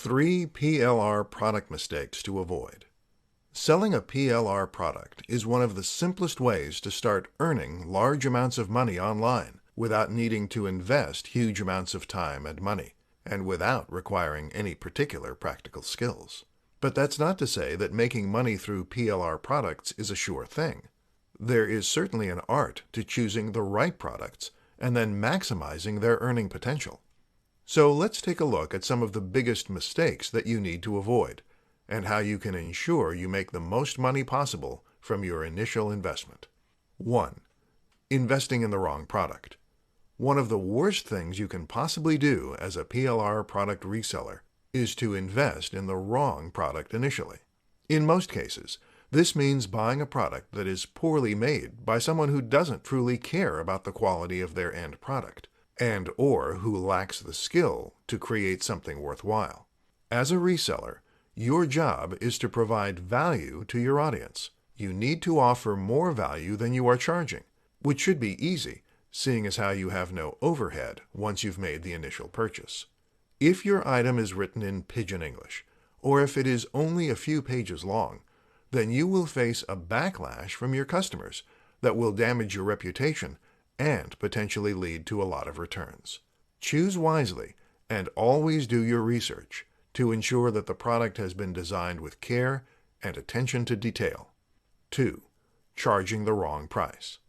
3 PLR product mistakes to avoid. Selling a PLR product is one of the simplest ways to start earning large amounts of money online without needing to invest huge amounts of time and money, and without requiring any particular practical skills. But that's not to say that making money through PLR products is a sure thing. There is certainly an art to choosing the right products and then maximizing their earning potential. So let's take a look at some of the biggest mistakes that you need to avoid, and how you can ensure you make the most money possible from your initial investment. 1. Investing in the wrong product. One of the worst things you can possibly do as a PLR product reseller is to invest in the wrong product initially. In most cases, this means buying a product that is poorly made by someone who doesn't truly care about the quality of their end product, and/or who lacks the skill to create something worthwhile. As a reseller, your job is to provide value to your audience. You need to offer more value than you are charging, which should be easy, seeing as how you have no overhead once you've made the initial purchase. If your item is written in pidgin English, or if it is only a few pages long, then you will face a backlash from your customers that will damage your reputation and potentially lead to a lot of returns. Choose wisely and always do your research to ensure that the product has been designed with care and attention to detail. 2. Charging the wrong price.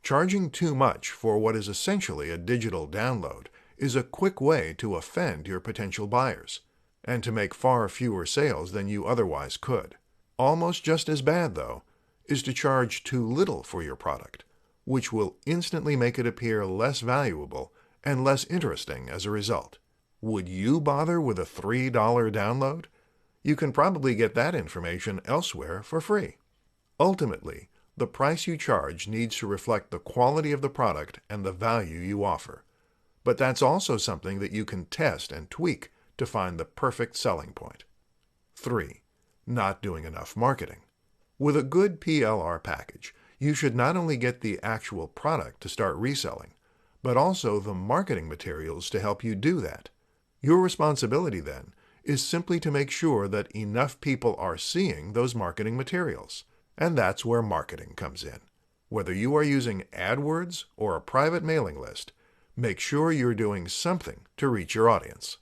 Charging too much for what is essentially a digital download is a quick way to offend your potential buyers and to make far fewer sales than you otherwise could. Almost just as bad, though, is to charge too little for your product, which will instantly make it appear less valuable and less interesting as a result. Would you bother with a $3 download? You can probably get that information elsewhere for free. Ultimately, the price you charge needs to reflect the quality of the product and the value you offer. But that's also something that you can test and tweak to find the perfect selling point. 3. Not doing enough marketing. With a good PLR package, you should not only get the actual product to start reselling, but also the marketing materials to help you do that. Your responsibility, then, is simply to make sure that enough people are seeing those marketing materials. And that's where marketing comes in. Whether you are using AdWords or a private mailing list, make sure you're doing something to reach your audience.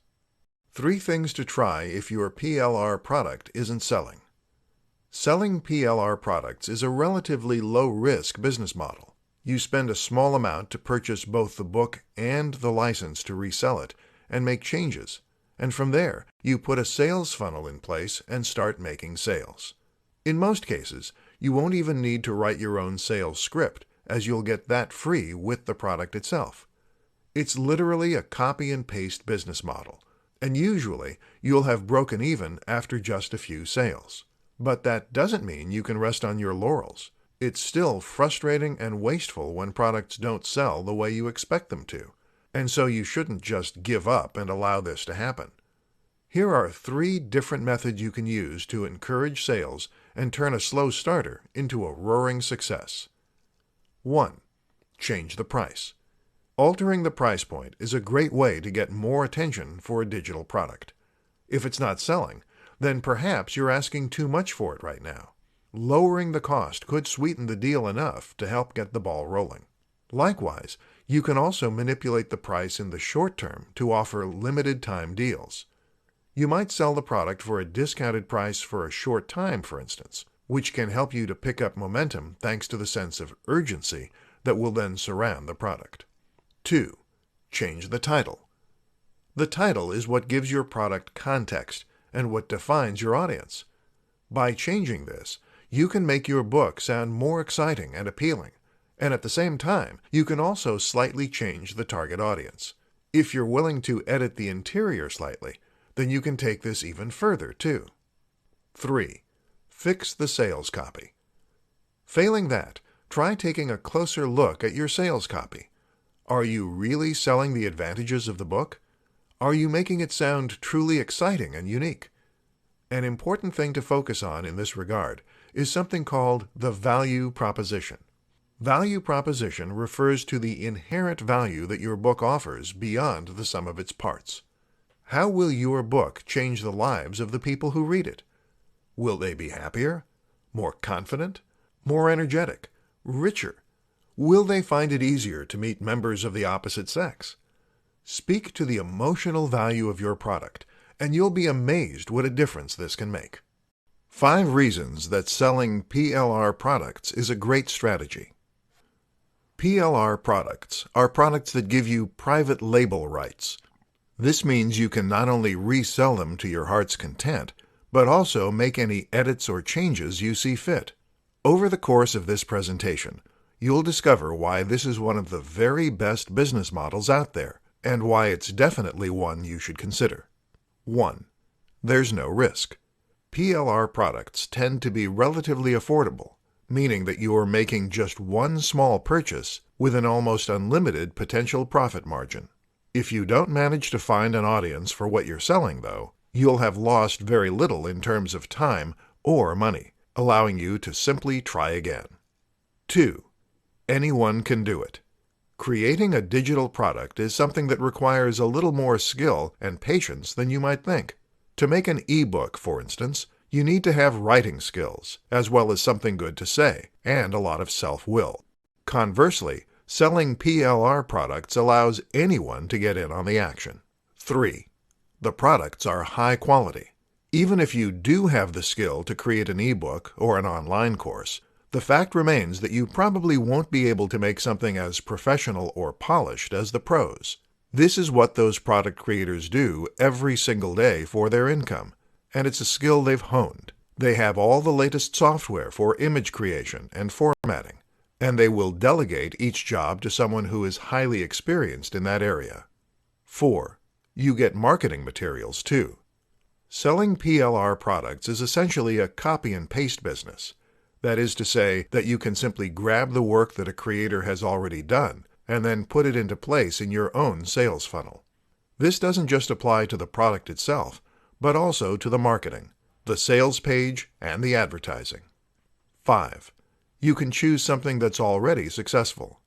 3 things to try if your PLR product isn't selling. Selling PLR products is a relatively low-risk business model. You spend a small amount to purchase both the book and the license to resell it and make changes, and from there, you put a sales funnel in place and start making sales. In most cases, you won't even need to write your own sales script, as you'll get that free with the product itself. It's literally a copy-and-paste business model, and usually you'll have broken even after just a few sales. But that doesn't mean you can rest on your laurels. It's still frustrating and wasteful when products don't sell the way you expect them to, and so you shouldn't just give up and allow this to happen. Here are 3 different methods you can use to encourage sales and turn a slow starter into a roaring success. 1. Change the price. Altering the price point is a great way to get more attention for a digital product. If it's not selling, then perhaps you're asking too much for it right now. Lowering the cost could sweeten the deal enough to help get the ball rolling. Likewise, you can also manipulate the price in the short term to offer limited-time deals. You might sell the product for a discounted price for a short time, for instance, which can help you to pick up momentum thanks to the sense of urgency that will then surround the product. 2. Change the title. The title is what gives your product context and what defines your audience. By changing this, you can make your book sound more exciting and appealing, and at the same time, you can also slightly change the target audience. If you're willing to edit the interior slightly, then you can take this even further, too. 3. Fix the sales copy. Failing that, try taking a closer look at your sales copy. Are you really selling the advantages of the book? Are you making it sound truly exciting and unique? An important thing to focus on in this regard is something called the value proposition. Value proposition refers to the inherent value that your book offers beyond the sum of its parts. How will your book change the lives of the people who read it? Will they be happier, more confident, more energetic, richer? Will they find it easier to meet members of the opposite sex? Speak to the emotional value of your product, and you'll be amazed what a difference this can make. 5 reasons that selling PLR products is a great strategy. PLR products are products that give you private label rights. This means you can not only resell them to your heart's content, but also make any edits or changes you see fit. Over the course of this presentation, you'll discover why this is one of the very best business models out there, and why it's definitely one you should consider. 1. There's no risk. PLR products tend to be relatively affordable, meaning that you are making just one small purchase with an almost unlimited potential profit margin. If you don't manage to find an audience for what you're selling, though, you'll have lost very little in terms of time or money, allowing you to simply try again. 2. Anyone can do it. Creating a digital product is something that requires a little more skill and patience than you might think. To make an e-book, for instance, you need to have writing skills, as well as something good to say, and a lot of self-will. Conversely, selling PLR products allows anyone to get in on the action. 3. The products are high quality. Even if you do have the skill to create an e-book or an online course, the fact remains that you probably won't be able to make something as professional or polished as the pros. This is what those product creators do every single day for their income, and it's a skill they've honed. They have all the latest software for image creation and formatting, and they will delegate each job to someone who is highly experienced in that area. 4. You get marketing materials too. Selling PLR products is essentially a copy and paste business. That is to say that you can simply grab the work that a creator has already done and then put it into place in your own sales funnel. This doesn't just apply to the product itself, but also to the marketing, the sales page, and the advertising. 5. You can choose something that's already successful.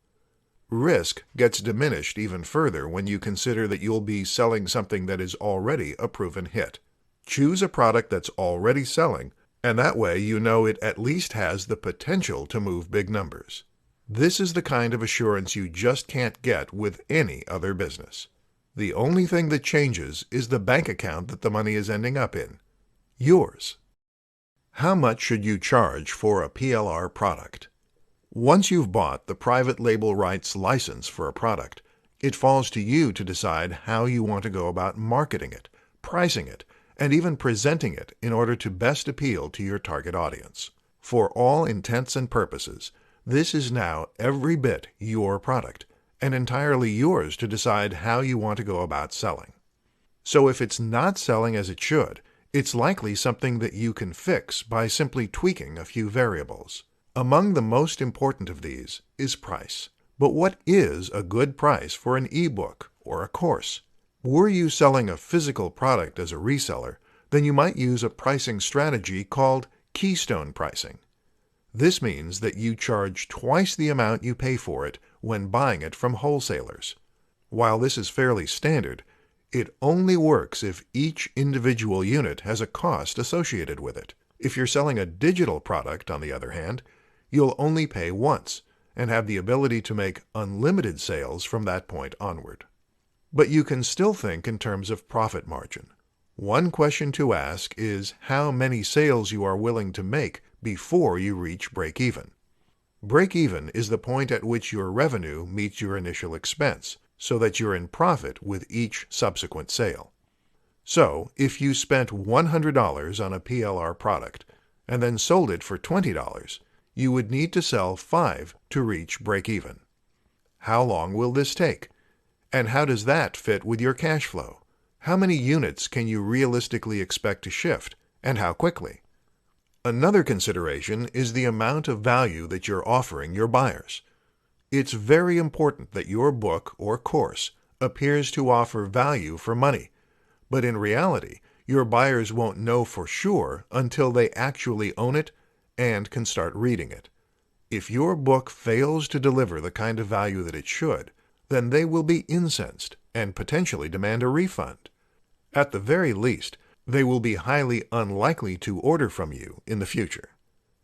Risk gets diminished even further when you consider that you'll be selling something that is already a proven hit. Choose a product that's already selling, and that way you know it at least has the potential to move big numbers. This is the kind of assurance you just can't get with any other business. The only thing that changes is the bank account that the money is ending up in. Yours. How much should you charge for a PLR product? Once you've bought the private label rights license for a product, it falls to you to decide how you want to go about marketing it, pricing it, and even presenting it in order to best appeal to your target audience. For all intents and purposes, this is now every bit your product, and entirely yours to decide how you want to go about selling. So if it's not selling as it should, it's likely something that you can fix by simply tweaking a few variables. Among the most important of these is price. But what is a good price for an e-book or a course? Were you selling a physical product as a reseller, then you might use a pricing strategy called keystone pricing. This means that you charge twice the amount you pay for it when buying it from wholesalers. While this is fairly standard, it only works if each individual unit has a cost associated with it. If you're selling a digital product, on the other hand, you'll only pay once and have the ability to make unlimited sales from that point onward. But you can still think in terms of profit margin. One question to ask is how many sales you are willing to make before you reach break-even. Break-even is the point at which your revenue meets your initial expense, so that you're in profit with each subsequent sale. So, if you spent $100 on a PLR product and then sold it for $20, you would need to sell 5 to reach break-even. How long will this take? And how does that fit with your cash flow? How many units can you realistically expect to shift, and how quickly? Another consideration is the amount of value that you're offering your buyers. It's very important that your book or course appears to offer value for money, but in reality, your buyers won't know for sure until they actually own it and can start reading it. If your book fails to deliver the kind of value that it should, then they will be incensed and potentially demand a refund. At the very least, they will be highly unlikely to order from you in the future.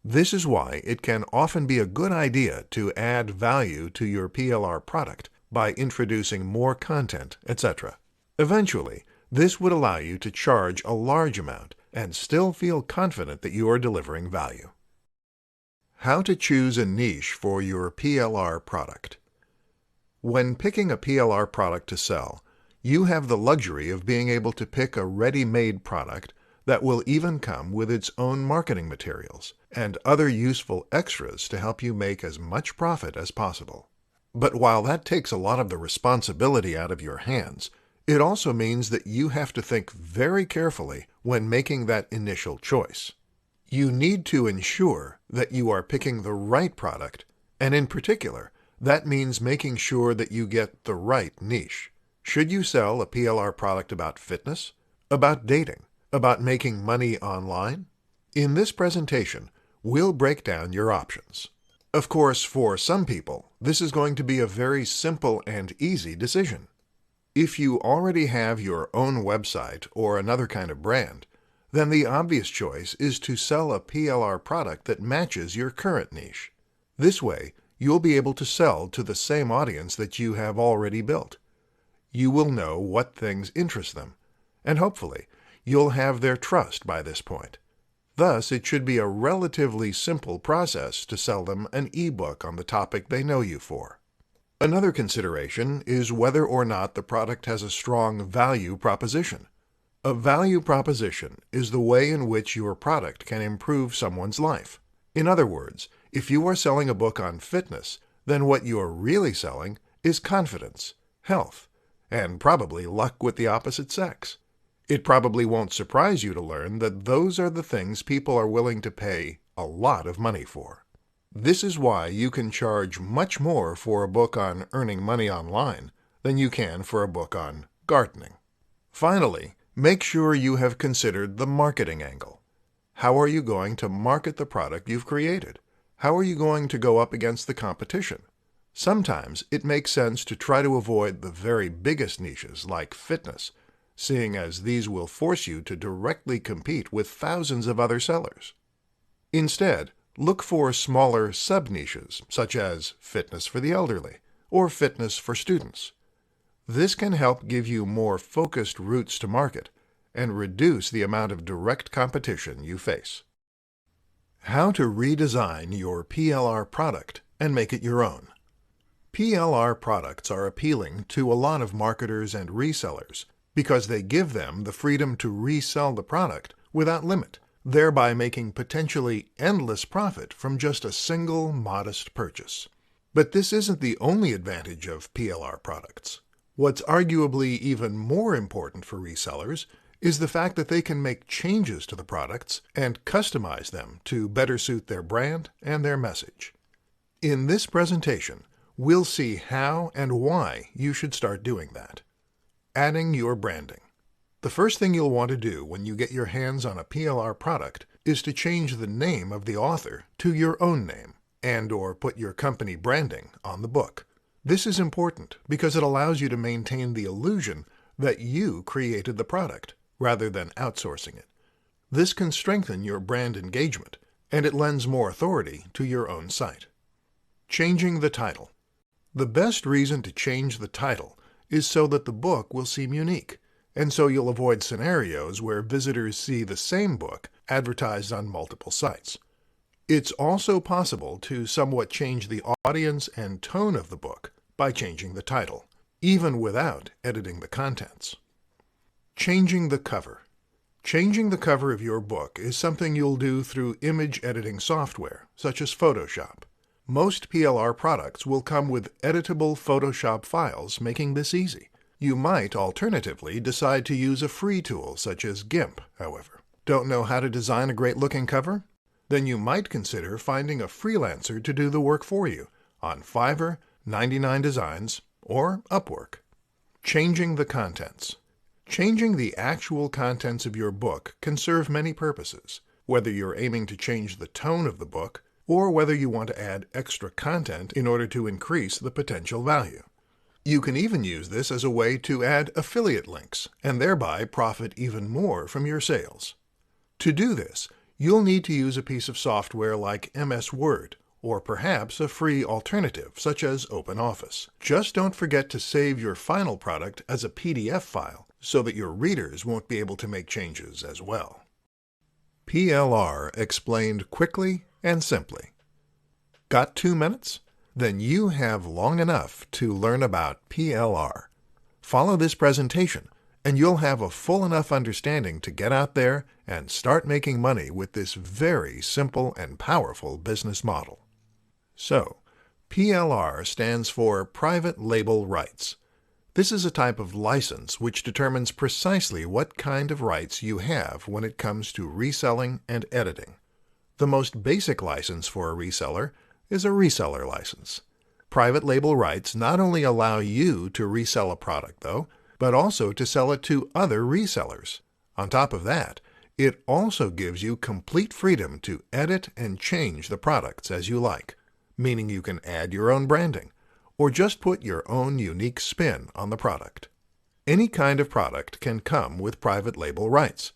This is why it can often be a good idea to add value to your PLR product by introducing more content, etc. Eventually, this would allow you to charge a large amount and still feel confident that you are delivering value. How to choose a niche for your PLR product. When picking a PLR product to sell, you have the luxury of being able to pick a ready-made product that will even come with its own marketing materials and other useful extras to help you make as much profit as possible. But while that takes a lot of the responsibility out of your hands, it also means that you have to think very carefully when making that initial choice. You need to ensure that you are picking the right product, and in particular, that means making sure that you get the right niche. Should you sell a PLR product about fitness, about dating, about making money online? In this presentation, we'll break down your options. Of course, for some people, this is going to be a very simple and easy decision. If you already have your own website or another kind of brand, then the obvious choice is to sell a PLR product that matches your current niche. This way, you'll be able to sell to the same audience that you have already built. You will know what things interest them, and hopefully, you'll have their trust by this point. Thus, it should be a relatively simple process to sell them an ebook on the topic they know you for. Another consideration is whether or not the product has a strong value proposition. A value proposition is the way in which your product can improve someone's life. In other words, if you are selling a book on fitness, then what you are really selling is confidence, health, and probably luck with the opposite sex. It probably won't surprise you to learn that those are the things people are willing to pay a lot of money for. This is why you can charge much more for a book on earning money online than you can for a book on gardening. Finally, make sure you have considered the marketing angle. How are you going to market the product you've created? How are you going to go up against the competition? Sometimes it makes sense to try to avoid the very biggest niches like fitness, seeing as these will force you to directly compete with thousands of other sellers. Instead, look for smaller sub-niches such as fitness for the elderly or fitness for students. This can help give you more focused routes to market and reduce the amount of direct competition you face. How to redesign your PLR product and make it your own. PLR products are appealing to a lot of marketers and resellers because they give them the freedom to resell the product without limit, thereby making potentially endless profit from just a single modest purchase. But this isn't the only advantage of PLR products. What's arguably even more important for resellers is the fact that they can make changes to the products and customize them to better suit their brand and their message. In this presentation, we'll see how and why you should start doing that. Adding your branding. The first thing you'll want to do when you get your hands on a PLR product is to change the name of the author to your own name and/or put your company branding on the book. This is important because it allows you to maintain the illusion that you created the product rather than outsourcing it. This can strengthen your brand engagement, and it lends more authority to your own site. Changing the title. The best reason to change the title is so that the book will seem unique, and so you'll avoid scenarios where visitors see the same book advertised on multiple sites. It's also possible to somewhat change the audience and tone of the book by changing the title, even without editing the contents. Changing the cover. Changing the cover of your book is something you'll do through image editing software, such as Photoshop. Most PLR products will come with editable Photoshop files, making this easy. You might alternatively decide to use a free tool such as GIMP, however. Don't know how to design a great-looking cover? Then you might consider finding a freelancer to do the work for you on Fiverr, 99 Designs, or Upwork. Changing the contents. Changing the actual contents of your book can serve many purposes, whether you're aiming to change the tone of the book or whether you want to add extra content in order to increase the potential value. You can even use this as a way to add affiliate links and thereby profit even more from your sales. To do this, you'll need to use a piece of software like MS Word, or perhaps a free alternative such as OpenOffice. Just don't forget to save your final product as a PDF file so that your readers won't be able to make changes as well. PLR explained quickly and simply. Got 2 minutes? Then you have long enough to learn about PLR. Follow this presentation, and you'll have a full enough understanding to get out there and start making money with this very simple and powerful business model. So, PLR stands for Private Label Rights. This is a type of license which determines precisely what kind of rights you have when it comes to reselling and editing. The most basic license for a reseller is a reseller license. Private label rights not only allow you to resell a product, though, but also to sell it to other resellers. On top of that, it also gives you complete freedom to edit and change the products as you like, meaning you can add your own branding, or just put your own unique spin on the product. Any kind of product can come with private label rights,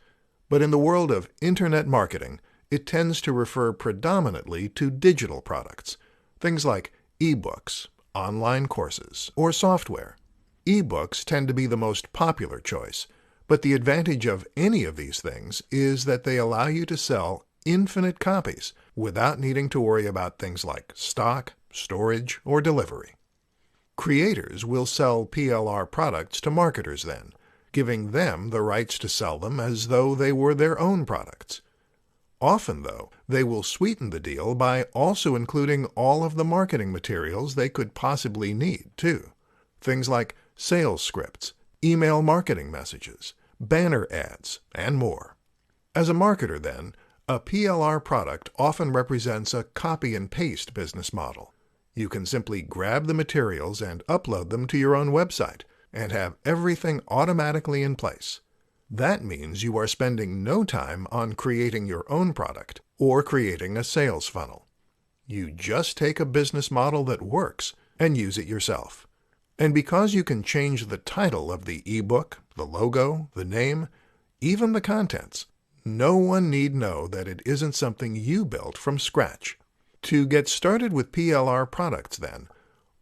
but in the world of Internet marketing, it tends to refer predominantly to digital products, things like ebooks, online courses, or software. Ebooks tend to be the most popular choice, but the advantage of any of these things is that they allow you to sell infinite copies without needing to worry about things like stock, storage, or delivery. Creators will sell PLR products to marketers then, giving them the rights to sell them as though they were their own products. Often, though, they will sweeten the deal by also including all of the marketing materials they could possibly need, too. Things like sales scripts, email marketing messages, banner ads, and more. As a marketer, then, a PLR product often represents a copy and paste business model. You can simply grab the materials and upload them to your own website and have everything automatically in place. That means you are spending no time on creating your own product or creating a sales funnel. You just take a business model that works and use it yourself. And because you can change the title of the ebook, the logo, the name, even the contents, no one need know that it isn't something you built from scratch. To get started with PLR products, then,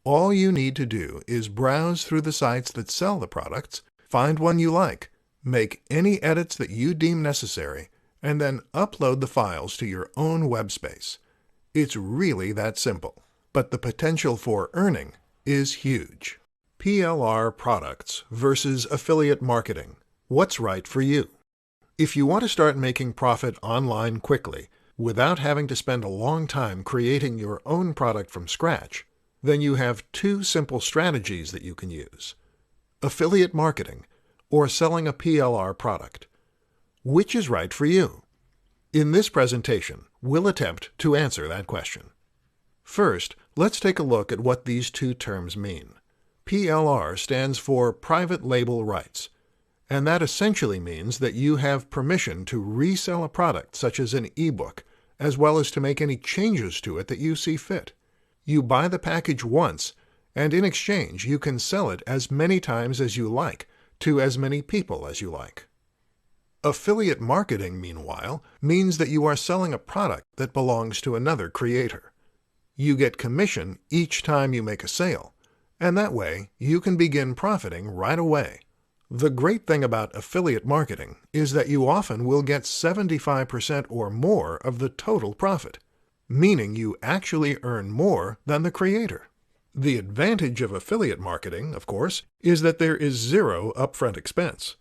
all you need to do is browse through the sites that sell the products, find one you like, make any edits that you deem necessary, and then upload the files to your own web space. It's really that simple, but the potential for earning is huge. PLR products versus affiliate marketing. What's right for you? If you want to start making profit online quickly, without having to spend a long time creating your own product from scratch, then you have 2 simple strategies that you can use: affiliate marketing or selling a PLR product. Which is right for you? In this presentation, we'll attempt to answer that question. First, let's take a look at what these 2 terms mean. PLR stands for Private Label Rights, and that essentially means that you have permission to resell a product such as an ebook, as well as to make any changes to it that you see fit. You buy the package once, and in exchange you can sell it as many times as you like, to as many people as you like. Affiliate marketing, meanwhile, means that you are selling a product that belongs to another creator. You get commission each time you make a sale, and that way you can begin profiting right away. The great thing about affiliate marketing is that you often will get 75% or more of the total profit, meaning you actually earn more than the creator. The advantage of affiliate marketing, of course, is that there is 0 upfront expense.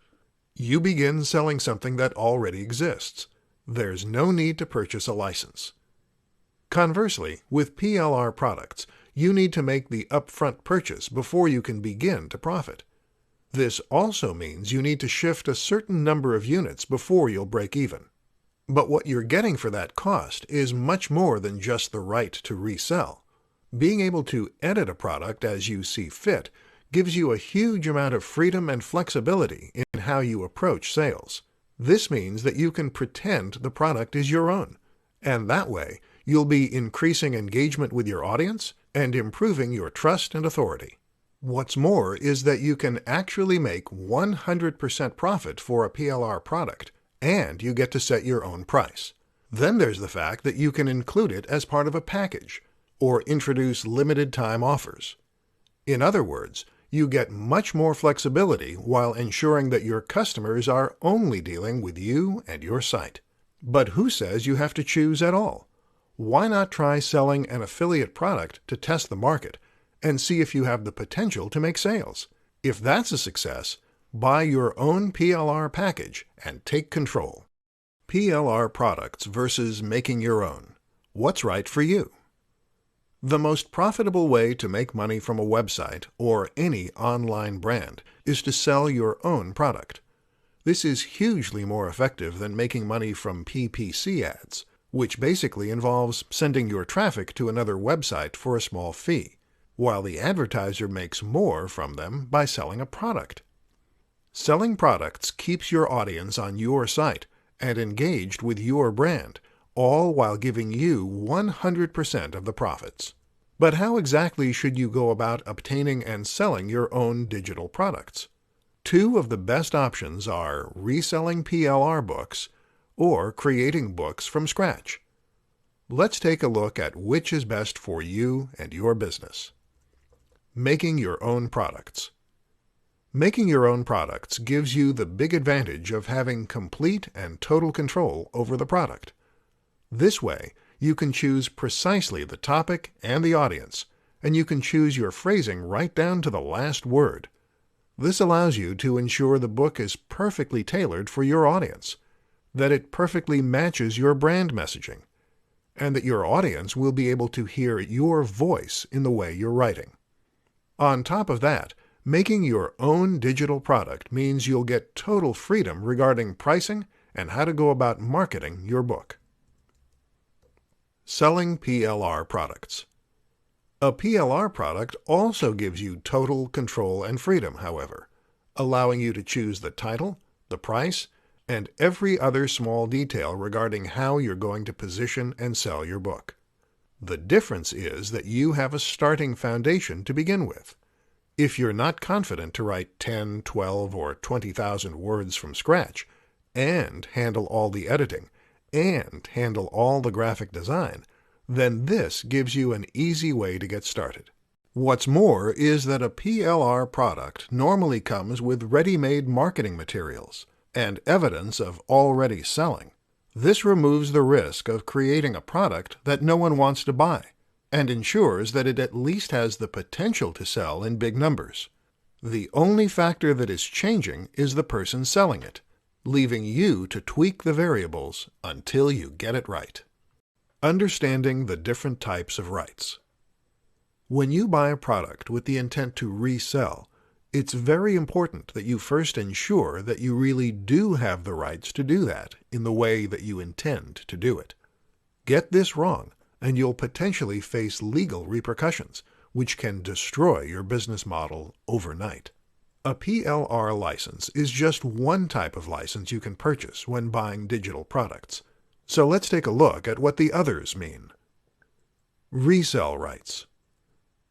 You begin selling something that already exists. There's no need to purchase a license. Conversely, with PLR products, you need to make the upfront purchase before you can begin to profit. This also means you need to shift a certain number of units before you'll break even. But what you're getting for that cost is much more than just the right to resell. Being able to edit a product as you see fit gives you a huge amount of freedom and flexibility in how you approach sales. This means that you can pretend the product is your own, and that way you'll be increasing engagement with your audience and improving your trust and authority. What's more is that you can actually make 100% profit for a PLR product, and you get to set your own price. Then there's the fact that you can include it as part of a package, or introduce limited time offers. In other words, you get much more flexibility while ensuring that your customers are only dealing with you and your site. But who says you have to choose at all? Why not try selling an affiliate product to test the market and see if you have the potential to make sales? If that's a success, buy your own PLR package and take control. PLR products versus making your own. What's right for you? The most profitable way to make money from a website or any online brand is to sell your own product. This is hugely more effective than making money from PPC ads, which basically involves sending your traffic to another website for a small fee, while the advertiser makes more from them by selling a product. Selling products keeps your audience on your site and engaged with your brand, all while giving you 100% of the profits. But how exactly should you go about obtaining and selling your own digital products? Two of the best options are reselling PLR books or creating books from scratch. Let's take a look at which is best for you and your business. Making your own products. Making your own products gives you the big advantage of having complete and total control over the product. This way, you can choose precisely the topic and the audience, and you can choose your phrasing right down to the last word. This allows you to ensure the book is perfectly tailored for your audience, that it perfectly matches your brand messaging, and that your audience will be able to hear your voice in the way you're writing. On top of that, making your own digital product means you'll get total freedom regarding pricing and how to go about marketing your book. Selling PLR products. A PLR product also gives you total control and freedom, however, allowing you to choose the title, the price, and every other small detail regarding how you're going to position and sell your book. The difference is that you have a starting foundation to begin with. If you're not confident to write 10, 12, or 20,000 words from scratch, and handle all the editing, and handle all the graphic design, then this gives you an easy way to get started. What's more is that a PLR product normally comes with ready-made marketing materials and evidence of already selling. This removes the risk of creating a product that no one wants to buy, and ensures that it at least has the potential to sell in big numbers. The only factor that is changing is the person selling it, leaving you to tweak the variables until you get it right. Understanding the different types of rights. When you buy a product with the intent to resell, it's very important that you first ensure that you really do have the rights to do that in the way that you intend to do it. Get this wrong, and you'll potentially face legal repercussions, which can destroy your business model overnight. A PLR license is just one type of license you can purchase when buying digital products. So let's take a look at what the others mean. Resell rights.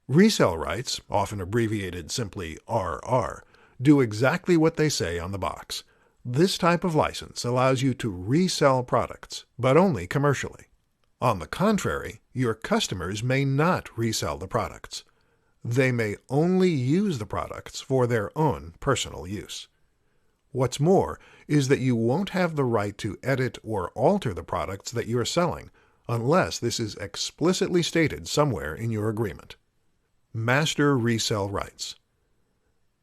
Resell rights, often abbreviated simply RR, do exactly what they say on the box. This type of license allows you to resell products, but only commercially. On the contrary, your customers may not resell the products. They may only use the products for their own personal use. What's more is that you won't have the right to edit or alter the products that you're selling unless this is explicitly stated somewhere in your agreement. Master resell rights.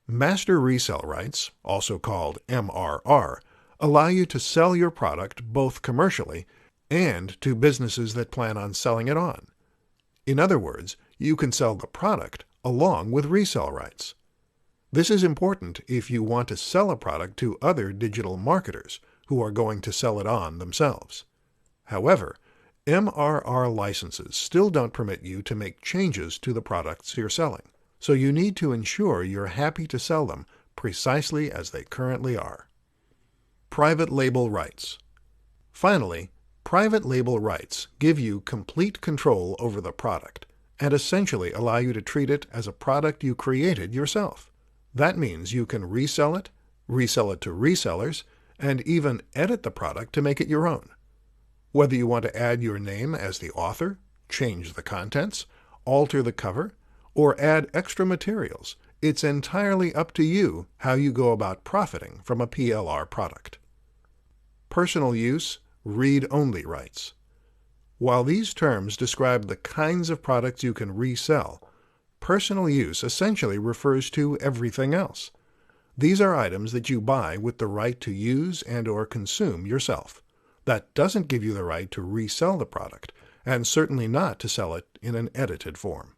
Master resell rights, also called MRR, allow you to sell your product both commercially and to businesses that plan on selling it on. In other words, you can sell the product along with resell rights. This is important if you want to sell a product to other digital marketers who are going to sell it on themselves. However, MRR licenses still don't permit you to make changes to the products you're selling, so you need to ensure you're happy to sell them precisely as they currently are. Private label rights. Finally, private label rights give you complete control over the product and essentially allow you to treat it as a product you created yourself. That means you can resell it to resellers, and even edit the product to make it your own. Whether you want to add your name as the author, change the contents, alter the cover, or add extra materials, it's entirely up to you how you go about profiting from a PLR product. Personal use, read-only rights. While these terms describe the kinds of products you can resell, personal use essentially refers to everything else. These are items that you buy with the right to use and/or consume yourself. That doesn't give you the right to resell the product, and certainly not to sell it in an edited form.